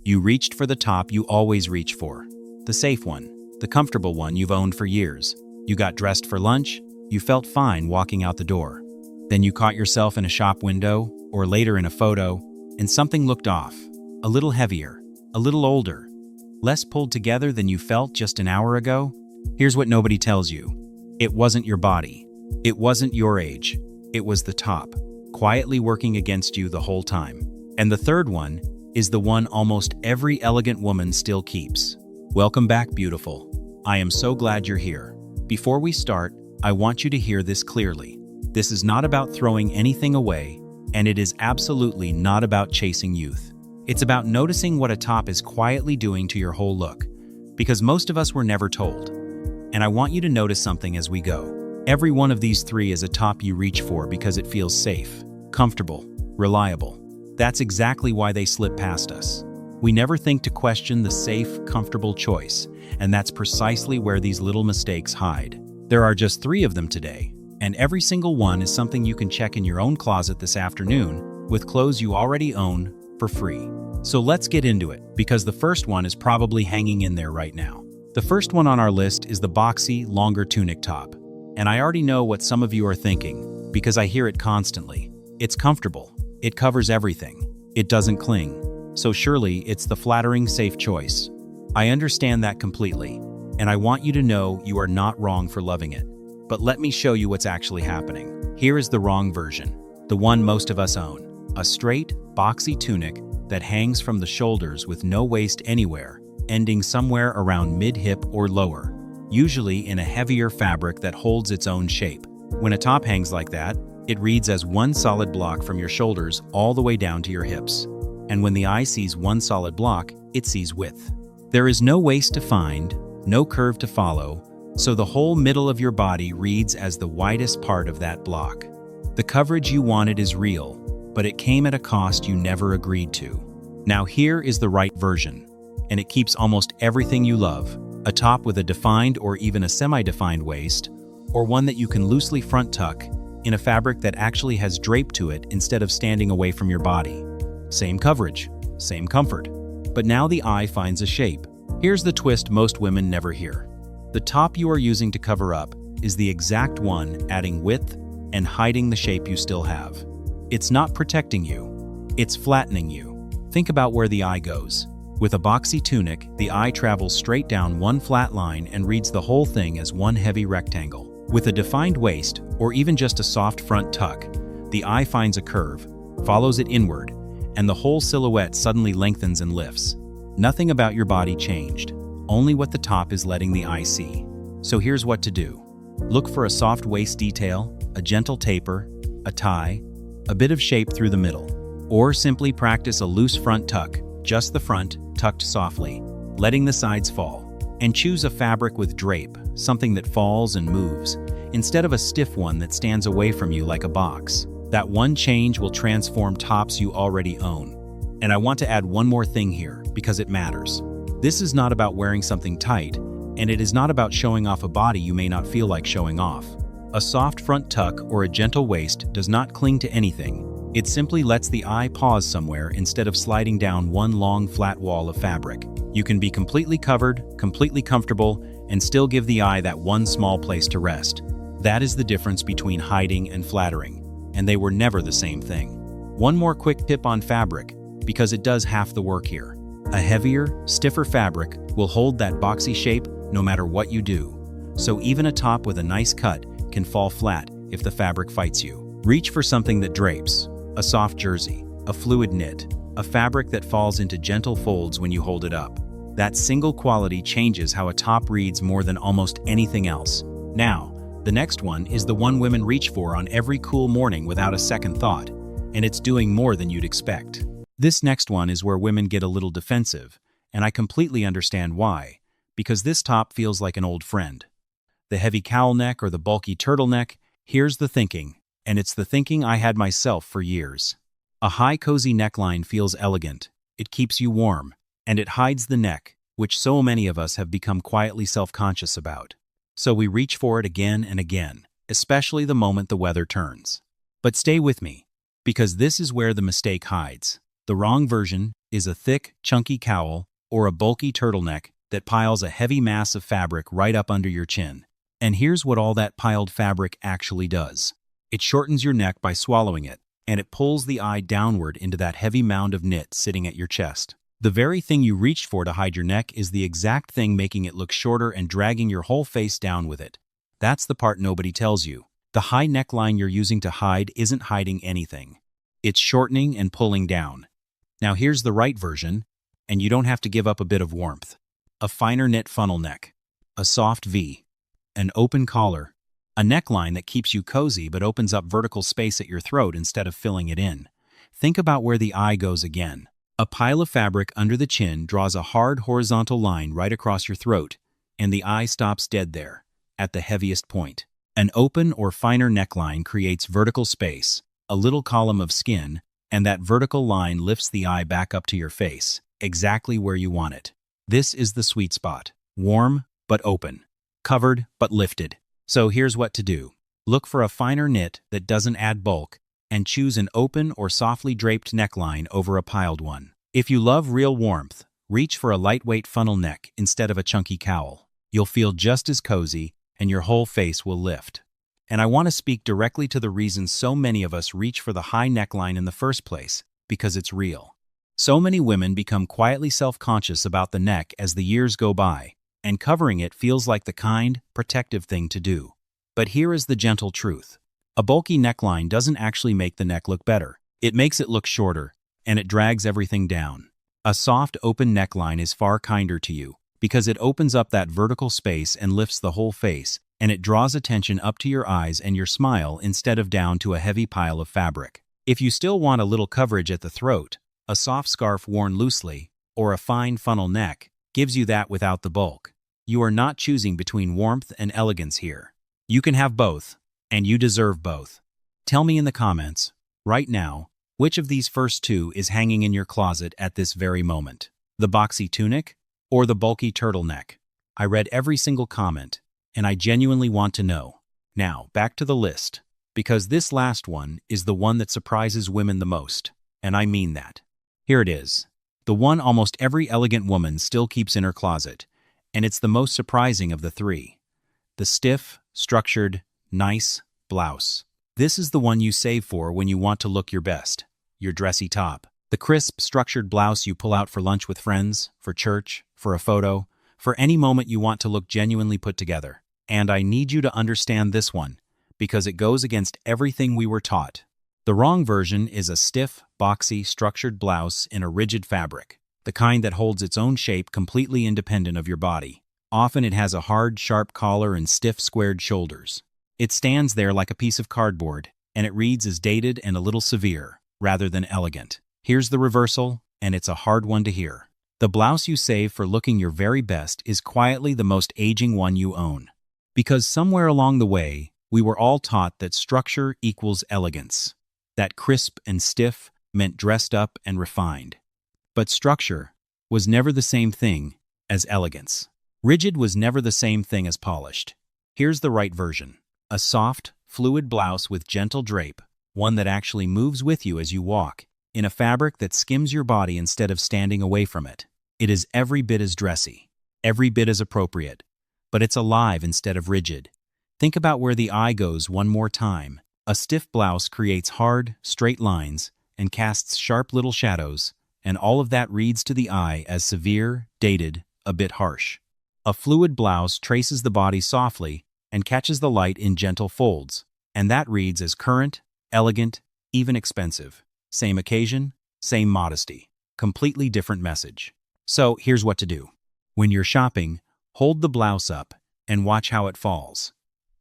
You reached for the top you always reach for. The safe one, the comfortable one you've owned for years. You got dressed for lunch, you felt fine walking out the door. Then you caught yourself in a shop window, or later in a photo, and something looked off. A little heavier, a little older, less pulled together than you felt just an hour ago. Here's what nobody tells you. It wasn't your body. It wasn't your age. It was the top, quietly working against you the whole time. And the third one is the one almost every elegant woman still keeps. Welcome back, beautiful. I am so glad you're here. Before we start, I want you to hear this clearly. This is not about throwing anything away, and it is absolutely not about chasing youth. It's about noticing what a top is quietly doing to your whole look, because most of us were never told. And I want you to notice something as we go. Every one of these three is a top you reach for because it feels safe, comfortable, reliable. That's exactly why they slip past us. We never think to question the safe, comfortable choice, and that's precisely where these little mistakes hide. There are just 3 of them today, and every single one is something you can check in your own closet this afternoon with clothes you already own for free. So let's get into it, because the first one is probably hanging in there right now. The first one on our list is the boxy, longer tunic top. And I already know what some of you are thinking, because I hear it constantly. It's comfortable. It covers everything. It doesn't cling. So surely it's the flattering, safe choice. I understand that completely, and I want you to know you are not wrong for loving it. But let me show you what's actually happening. Here is the wrong version, the one most of us own. A straight, boxy tunic that hangs from the shoulders with no waist anywhere, ending somewhere around mid-hip or lower, usually in a heavier fabric that holds its own shape. When a top hangs like that, it reads as one solid block from your shoulders all the way down to your hips. And when the eye sees one solid block, it sees width. There is no waist to find, no curve to follow, so the whole middle of your body reads as the widest part of that block. The coverage you wanted is real, but it came at a cost you never agreed to. Now here is the right version, and it keeps almost everything you love. A top with a defined or even a semi-defined waist, or one that you can loosely front tuck in a fabric that actually has drape to it instead of standing away from your body. Same coverage, same comfort. But now the eye finds a shape. Here's the twist most women never hear. The top you are using to cover up is the exact one adding width and hiding the shape you still have. It's not protecting you, it's flattening you. Think about where the eye goes. With a boxy tunic, the eye travels straight down one flat line and reads the whole thing as one heavy rectangle. With a defined waist, or even just a soft front tuck, the eye finds a curve, follows it inward, and the whole silhouette suddenly lengthens and lifts. Nothing about your body changed, only what the top is letting the eye see. So here's what to do. Look for a soft waist detail, a gentle taper, a tie, a bit of shape through the middle, or simply practice a loose front tuck, just the front, tucked softly, letting the sides fall. And choose a fabric with drape, something that falls and moves, instead of a stiff one that stands away from you like a box. That one change will transform tops you already own. And I want to add one more thing here, because it matters. This is not about wearing something tight, and it is not about showing off a body you may not feel like showing off. A soft front tuck or a gentle waist does not cling to anything. It simply lets the eye pause somewhere instead of sliding down one long flat wall of fabric. You can be completely covered, completely comfortable, and still give the eye that one small place to rest. That is the difference between hiding and flattering, and they were never the same thing. One more quick tip on fabric, because it does half the work here. A heavier, stiffer fabric will hold that boxy shape no matter what you do. So even a top with a nice cut can fall flat if the fabric fights you. Reach for something that drapes, a soft jersey, a fluid knit, a fabric that falls into gentle folds when you hold it up. That single quality changes how a top reads more than almost anything else. Now, the next one is the one women reach for on every cool morning without a second thought, and it's doing more than you'd expect. This next one is where women get a little defensive, and I completely understand why, because this top feels like an old friend. The heavy cowl neck or the bulky turtleneck, here's the thinking, and it's the thinking I had myself for years. A high cozy neckline feels elegant, it keeps you warm, and it hides the neck, which so many of us have become quietly self-conscious about. So we reach for it again and again, especially the moment the weather turns. But stay with me, because this is where the mistake hides. The wrong version is a thick, chunky cowl or a bulky turtleneck that piles a heavy mass of fabric right up under your chin. And here's what all that piled fabric actually does. It shortens your neck by swallowing it, and it pulls the eye downward into that heavy mound of knit sitting at your chest. The very thing you reached for to hide your neck is the exact thing making it look shorter and dragging your whole face down with it. That's the part nobody tells you. The high neckline you're using to hide isn't hiding anything. It's shortening and pulling down. Now here's the right version, and you don't have to give up a bit of warmth. A finer knit funnel neck, a soft V, an open collar, a neckline that keeps you cozy but opens up vertical space at your throat instead of filling it in. Think about where the eye goes again. A pile of fabric under the chin draws a hard horizontal line right across your throat, and the eye stops dead there, at the heaviest point. An open or finer neckline creates vertical space, a little column of skin, and that vertical line lifts the eye back up to your face, exactly where you want it. This is the sweet spot. Warm but open. Covered but lifted. So here's what to do. Look for a finer knit that doesn't add bulk, and choose an open or softly draped neckline over a piled one. If you love real warmth, reach for a lightweight funnel neck instead of a chunky cowl. You'll feel just as cozy, and your whole face will lift. And I want to speak directly to the reason so many of us reach for the high neckline in the first place, because it's real. So many women become quietly self-conscious about the neck as the years go by, and covering it feels like the kind, protective thing to do. But here is the gentle truth. A bulky neckline doesn't actually make the neck look better. It makes it look shorter, and it drags everything down. A soft, open neckline is far kinder to you, because it opens up that vertical space and lifts the whole face, and it draws attention up to your eyes and your smile instead of down to a heavy pile of fabric. If you still want a little coverage at the throat, a soft scarf worn loosely, or a fine funnel neck, gives you that without the bulk. You are not choosing between warmth and elegance here. You can have both, and you deserve both. Tell me in the comments, right now, which of these first two is hanging in your closet at this very moment? The boxy tunic or the bulky turtleneck? I read every single comment, and I genuinely want to know. Now, back to the list, because this last one is the one that surprises women the most, and I mean that. Here it is. The one almost every elegant woman still keeps in her closet, and it's the most surprising of the three. The stiff, structured, nice blouse. This is the one you save for when you want to look your best, your dressy top. The crisp, structured blouse you pull out for lunch with friends, for church, for a photo, for any moment you want to look genuinely put together. And I need you to understand this one, because it goes against everything we were taught. The wrong version is a stiff, boxy, structured blouse in a rigid fabric, the kind that holds its own shape completely independent of your body. Often it has a hard, sharp collar and stiff, squared shoulders. It stands there like a piece of cardboard, and it reads as dated and a little severe, rather than elegant. Here's the reversal, and it's a hard one to hear. The blouse you save for looking your very best is quietly the most aging one you own. Because somewhere along the way, we were all taught that structure equals elegance. That crisp and stiff meant dressed up and refined. But structure was never the same thing as elegance. Rigid was never the same thing as polished. Here's the right version. A soft, fluid blouse with gentle drape, one that actually moves with you as you walk, in a fabric that skims your body instead of standing away from it. It is every bit as dressy, every bit as appropriate, but it's alive instead of rigid. Think about where the eye goes one more time. A stiff blouse creates hard, straight lines and casts sharp little shadows, and all of that reads to the eye as severe, dated, a bit harsh. A fluid blouse traces the body softly and catches the light in gentle folds, and that reads as current, elegant, even expensive. Same occasion, same modesty. Completely different message. So here's what to do. When you're shopping, hold the blouse up and watch how it falls.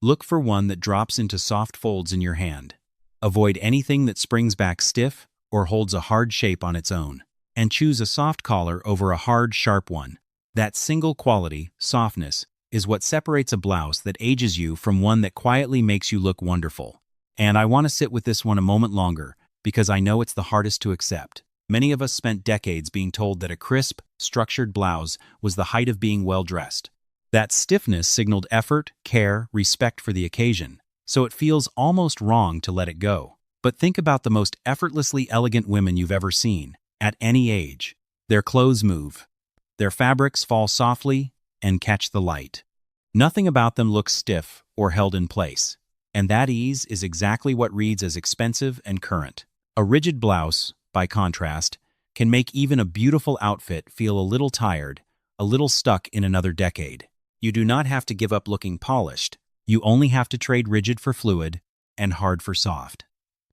Look for one that drops into soft folds in your hand. Avoid anything that springs back stiff or holds a hard shape on its own. And choose a soft collar over a hard, sharp one. That single quality, softness, is what separates a blouse that ages you from one that quietly makes you look wonderful. And I want to sit with this one a moment longer, because I know it's the hardest to accept. Many of us spent decades being told that a crisp, structured blouse was the height of being well-dressed. That stiffness signaled effort, care, respect for the occasion, so it feels almost wrong to let it go. But think about the most effortlessly elegant women you've ever seen, at any age. Their clothes move. Their fabrics fall softly and catch the light. Nothing about them looks stiff or held in place. And that ease is exactly what reads as expensive and current. A rigid blouse, by contrast, can make even a beautiful outfit feel a little tired, a little stuck in another decade. You do not have to give up looking polished. You only have to trade rigid for fluid and hard for soft.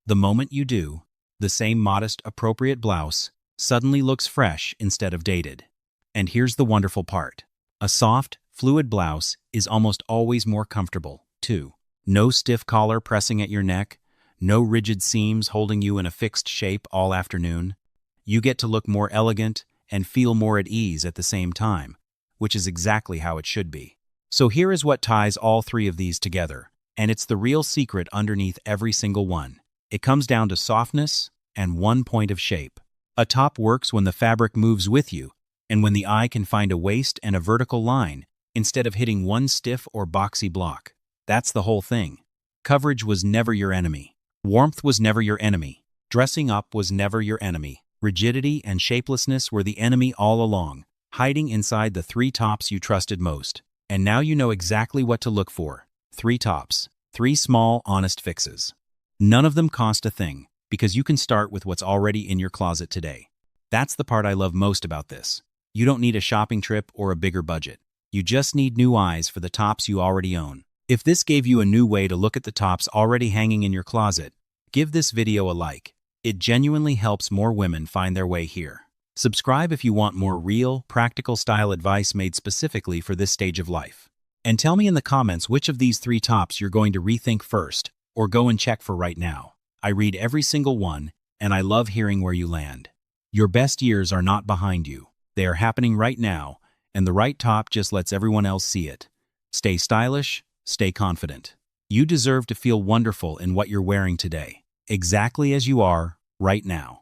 The moment you do, the same modest, appropriate blouse suddenly looks fresh instead of dated. And here's the wonderful part. A soft, fluid blouse is almost always more comfortable, too. No stiff collar pressing at your neck, no rigid seams holding you in a fixed shape all afternoon. You get to look more elegant and feel more at ease at the same time, which is exactly how it should be. So here is what ties all three of these together, and it's the real secret underneath every single one. It comes down to softness and one point of shape. A top works when the fabric moves with you, and when the eye can find a waist and a vertical line, instead of hitting one stiff or boxy block. That's the whole thing. Coverage was never your enemy. Warmth was never your enemy. Dressing up was never your enemy. Rigidity and shapelessness were the enemy all along, hiding inside the three tops you trusted most. And now you know exactly what to look for. 3 tops. 3 small, honest fixes. None of them cost a thing, because you can start with what's already in your closet today. That's the part I love most about this. You don't need a shopping trip or a bigger budget. You just need new eyes for the tops you already own. If this gave you a new way to look at the tops already hanging in your closet, give this video a like. It genuinely helps more women find their way here. Subscribe if you want more real, practical style advice made specifically for this stage of life. And tell me in the comments which of these 3 tops you're going to rethink first, or go and check for right now. I read every single one, and I love hearing where you land. Your best years are not behind you. They are happening right now, and the right top just lets everyone else see it. Stay stylish, stay confident. You deserve to feel wonderful in what you're wearing today, exactly as you are right now.